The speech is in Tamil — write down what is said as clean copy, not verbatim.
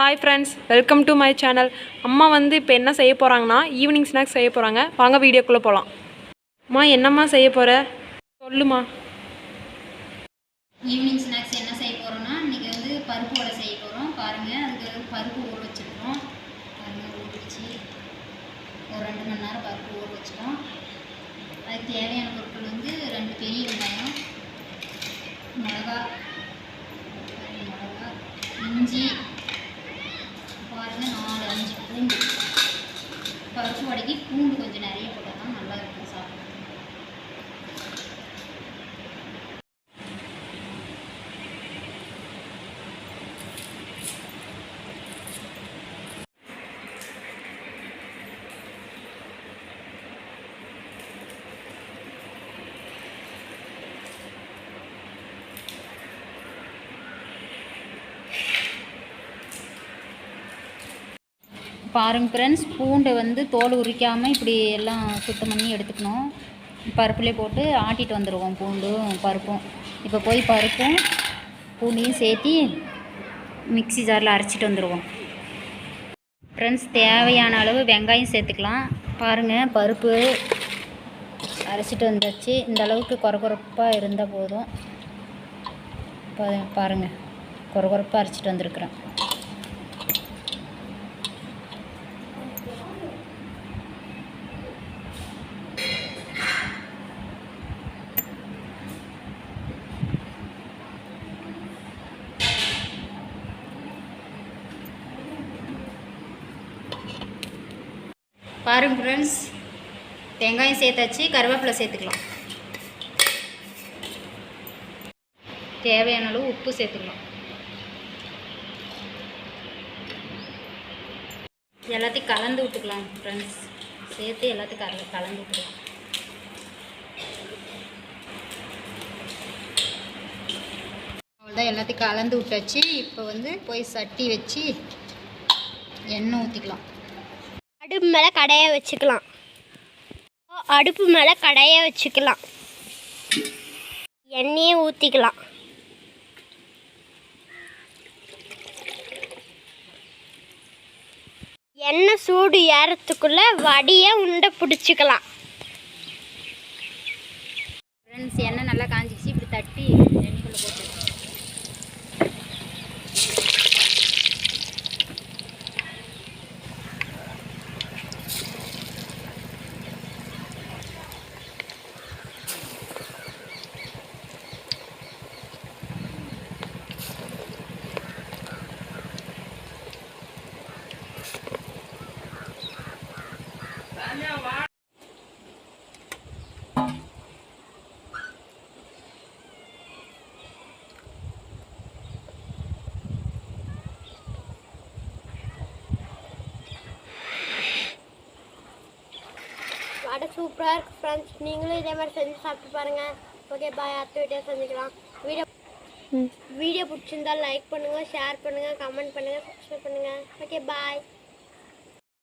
Hi friends, welcome to my channel. அம்மா வந்து இப்போ என்ன செய்ய போகிறாங்கன்னா ஈவினிங் ஸ்நாக்ஸ் செய்ய போகிறாங்க. வாங்க வீடியோக்குள்ளே போகலாம். அம்மா என்னம்மா செய்ய போகிற சொல்லுமா. ஈவினிங் ஸ்நாக்ஸ் என்ன செய்ய போகிறோன்னா இன்றைக்கி வந்து பருப்பு வடை செய்ய போகிறோம். பாருங்கள், அதுக்கு பருப்பு ஊற வச்சுருக்கோம். பாருங்கள், ஊற வச்சு ஒரு 2 மணி நேரம் பருப்பு ஊற வச்சிட்டோம். அதுக்கு தேவையான பொருட்கள் வந்து 2 பெரிய வெங்காயம், மிளகா, இஞ்சி, பாருங்கள் 4-5 பூண்டு. பருப்பு வடைக்கு பூண்டு கொஞ்சம் நிறைய போட்டால் தான் நல்லாயிருக்கும் சாப்பிட. பாருங்க ஃப்ரெண்ட்ஸ், பூண்டை வந்து தோல் உரிக்காமல் இப்படி எல்லாம் சுத்தம் பண்ணி எடுத்துக்கணும். பருப்புலேயே போட்டு ஆட்டிட்டு வந்துடுவோம் பூண்டும் பருப்பும். இப்போ போய் பருப்பும் பூண்டையும் சேர்த்து மிக்ஸி ஜாரில் அரைச்சிட்டு வந்துடுவோம். ஃப்ரெண்ட்ஸ், தேவையான அளவு வெங்காயம் சேர்த்துக்கலாம். பாருங்கள், பருப்பு அரைச்சிட்டு வந்துடுச்சு. இந்த அளவுக்கு கொரகொரப்பாக இருந்தால் போதும். பாருங்கள், கொரகொரப்பாக அரைச்சிட்டு வந்துருக்குறேன். பாருங்க ஃப்ரெண்ட்ஸ், வெங்காயம் சேர்த்தாச்சு. கருவேப்பிலை சேர்த்துக்கலாம். தேவையான அளவு உப்பு சேர்த்துக்கலாம். எல்லாத்தையும் கலந்து விட்டுக்கலாம் ஃப்ரெண்ட்ஸ். சேர்த்து எல்லாத்தையும் கலந்து விட்டுக்கலாம். அவ்வளோதான், எல்லாத்தையும் கலந்து விட்டாச்சு. இப்போ வந்து போய் சட்டி வச்சு எண்ணெய் ஊற்றிக்கலாம். அடுப்பு மேலே கடையை வச்சுக்கலாம். எண்ணெயை ஊற்றிக்கலாம். எண்ணெய் சூடு ஏறத்துக்குள்ளே வடியை உண்டை பிடிச்சிக்கலாம். ஃப்ரெண்ட்ஸ், எண்ணெய் நல்லா காஞ்சிச்சு. இப்படி தட்டி எண்ணெய்க்குள்ளே போட்டு வடை சூப்பராக இருக்குது ஃப்ரெண்ட்ஸ். நீங்களும் இதே மாதிரி செஞ்சு சாப்பிட்டு பாருங்கள். ஓகே, பாய். அடுத்த வீடியோ செஞ்சுக்கலாம். வீடியோ பிடிச்சிருந்தால் லைக் பண்ணுங்கள், ஷேர் பண்ணுங்கள், கமெண்ட் பண்ணுங்கள், சப்ஸ்கிரைப் பண்ணுங்கள். ஓகே, பாய்.